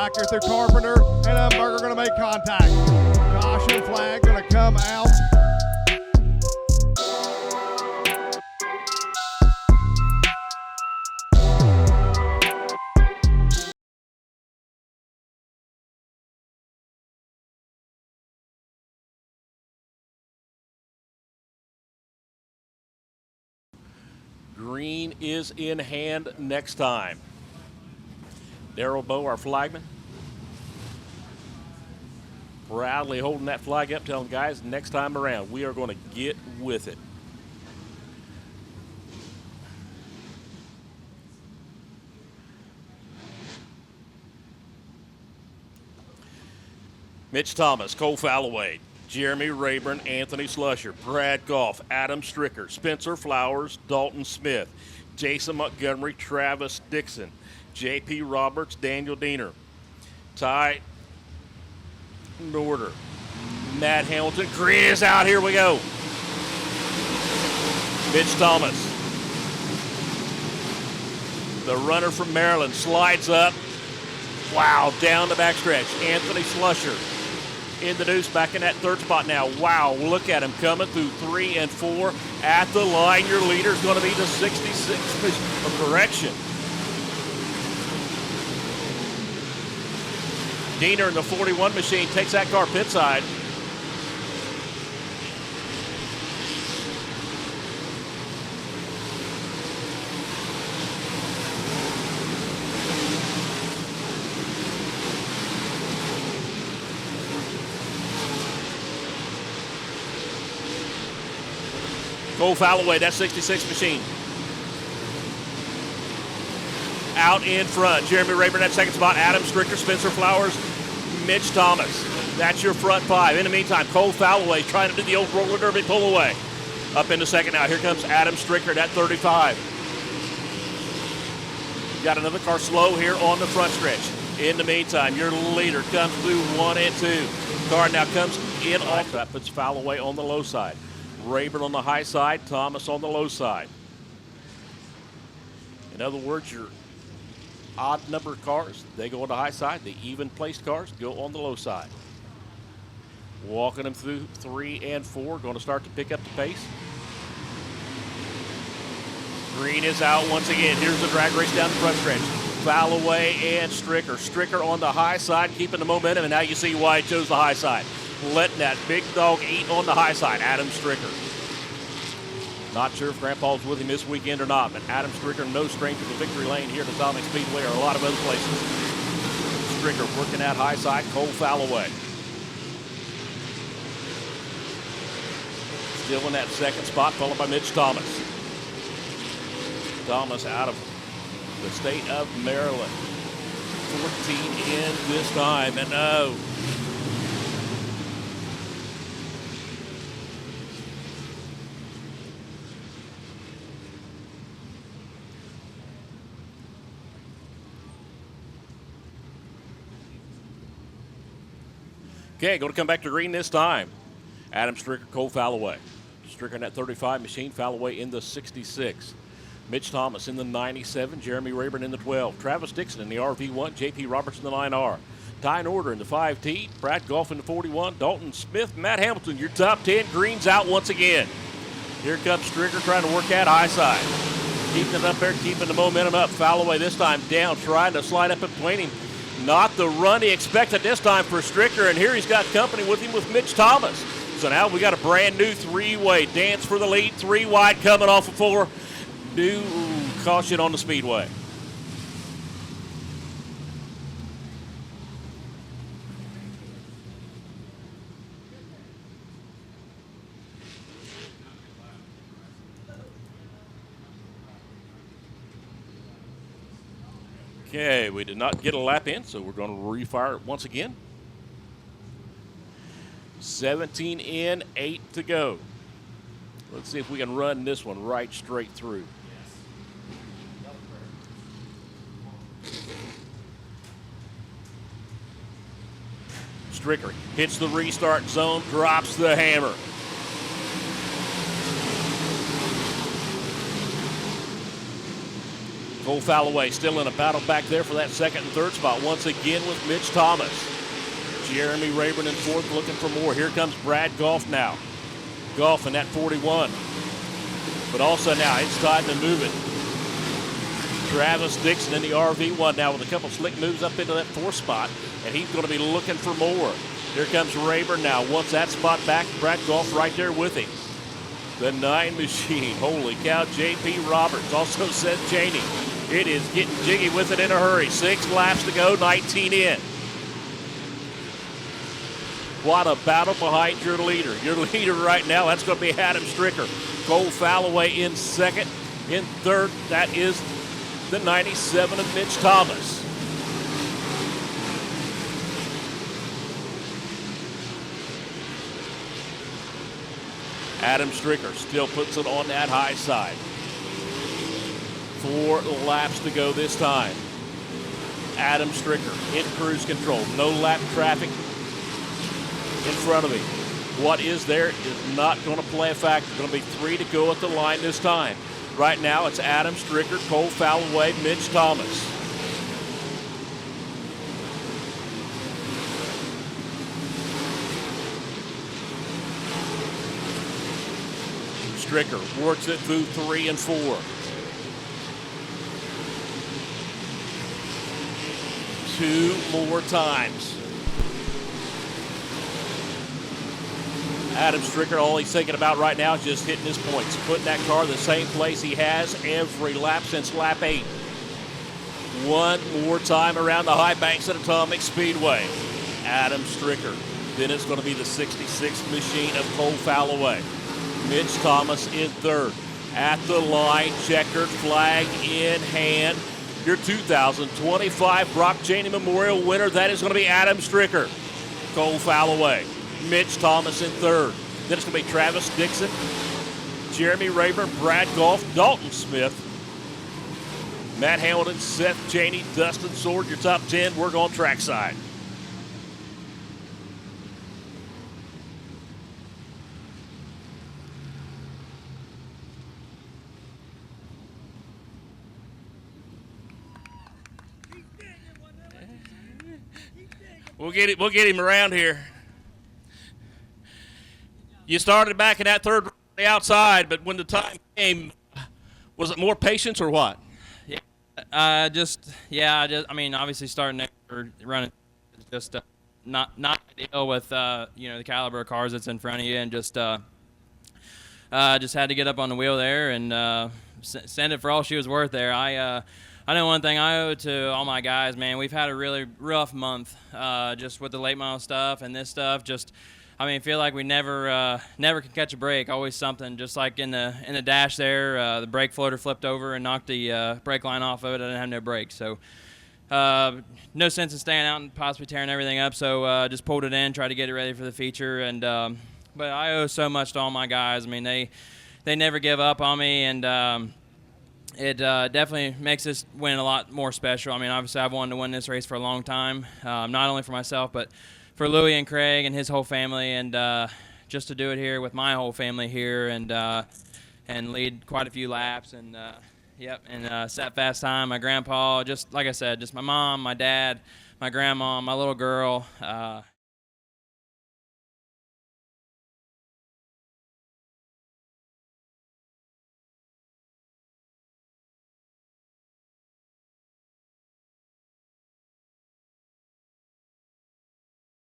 back here through Carpenter, and Umberger going to make contact. Caution flag going to come out. Green is in hand next time. Darrell Bowe, our flagman, proudly holding that flag up, telling guys next time around we are going to get with it. Mitch Thomas, Cole Falloway, Jeremy Rayburn, Anthony Slusher, Brad Goff, Adam Stricker, Spencer Flowers, Dalton Smith, Jason Montgomery, Travis Dixon, J.P. Roberts, Daniel Diener, Ty Norder, Matt Hamilton. Green is out. Here we go. Mitch Thomas, the runner from Maryland, slides up. Wow, down the backstretch. Anthony Slusher in the deuce, back in that third spot now. Wow, look at him coming through 3 and 4 at the line. Your leader is going to be the 66 correction. Diener in the 41 machine takes that car pit side. Cole Falloway, that 66 machine. Out in front, Jeremy Rayburn, that second spot. Adam Stricker, Spencer Flowers, Mitch Thomas. That's your front five. In the meantime, Cole Falloway trying to do the old roller derby pull away. Up in the second now. Here comes Adam Stricker, that 35. Got another car slow here on the front stretch. In the meantime, your leader comes through 1 and 2. Car now comes in off. That puts Falloway on the low side. Rayburn on the high side, Thomas on the low side. In other words, your odd number cars, they go on the high side. The even placed cars go on the low side. Walking them through 3 and 4, going to start to pick up the pace. Green is out once again. Here's the drag race down the front stretch. Falloway and Stricker. Stricker on the high side, keeping the momentum, and now you see why he chose the high side. Letting that big dog eat on the high side, Adam Stricker. Not sure if Grandpa's with him this weekend or not, but Adam Stricker, no stranger to victory lane here at the Selleck Speedway or a lot of other places. Stricker working that high side, Cole Falloway. Still in that second spot, followed by Mitch Thomas. Thomas out of the state of Maryland. 14 in this time, and no. Okay, going to come back to green this time. Adam Stricker, Cole Falloway. Stricker in that 35 machine, Falloway in the 66. Mitch Thomas in the 97, Jeremy Rayburn in the 12. Travis Dixon in the RV1, J.P. Roberts in the 9R. Ty Norder in the 5T, Brad Goff in the 41, Dalton Smith, Matt Hamilton, your top 10. Green's out once again. Here comes Stricker trying to work that high side. Keeping it up there, keeping the momentum up. Falloway this time down, trying to slide up in between him. Not the run he expected this time for Stricker, and here he's got company with him with Mitch Thomas. So now we got a brand new three-way dance for the lead. 3 wide coming off of 4. New caution on the Speedway. Okay, we did not get a lap in, so we're going to refire it once again. 17 in, 8 to go. Let's see if we can run this one right straight through. Stricker hits the restart zone, drops the hammer. Cole Falloway still in a battle back there for that second and third spot once again with Mitch Thomas. Jeremy Rayburn in fourth looking for more. Here comes Brad Goff now. Goff in that 41. But also now it's time to move it. Travis Dixon in the RV1 now with a couple slick moves up into that fourth spot, and he's going to be looking for more. Here comes Rayburn now. Wants that spot back. Brad Goff right there with him. The 9 machine. Holy cow. J.P. Roberts, also Seth Cheney. It is getting jiggy with it in a hurry. 6 laps to go, 19 in. What a battle behind your leader. Your leader right now, that's going to be Adam Stricker. Cole Falloway in second. In third, that is the 97 of Mitch Thomas. Adam Stricker still puts it on that high side. 4 laps to go this time. Adam Stricker in cruise control. No lap traffic in front of him. What is there is not going to play a factor. Going to be 3 to go at the line this time. Right now it's Adam Stricker, Cole Falloway, Mitch Thomas. Stricker works it through 3 and 4. 2 more times. Adam Stricker, all he's thinking about right now is just hitting his points, putting that car in the same place he has every lap since lap 8. 1 more time around the high banks at Atomic Speedway. Adam Stricker. Then it's going to be the 66th machine of Cole Falloway. Mitch Thomas in third. At the line, checkered flag in hand. Your 2025 Brock Cheney Memorial winner, that is going to be Adam Stricker. Cole Falloway. Mitch Thomas in third. Then it's going to be Travis Dixon, Jeremy Rayburn, Brad Goff, Dalton Smith, Matt Hamilton, Seth Cheney, Dustin Sword. Your top 10, we're going trackside. We'll get him around here. You started back in that third on the outside, but when the time came, was it more patience or what? I mean, obviously starting next or running is just not ideal with the caliber of cars that's in front of you, and just had to get up on the wheel there and send it for all she was worth there. I know one thing I owe to all my guys, man. We've had a really rough month just with the late model stuff and this stuff. I feel like we never can catch a break. Always something. Just like in the dash there, the brake floater flipped over and knocked the brake line off of it. I didn't have no brakes, so no sense in staying out and possibly tearing everything up. So just pulled it in, tried to get it ready for the feature. And but I owe so much to all my guys. I mean, they never give up on me, and it definitely makes this win a lot more special. I mean, obviously I've wanted to win this race for a long time, not only for myself, but for Louie and Craig and his whole family, and just to do it here with my whole family here, and lead quite a few laps, and set fast time. My grandpa, just like I said, just my mom, my dad, my grandma, my little girl.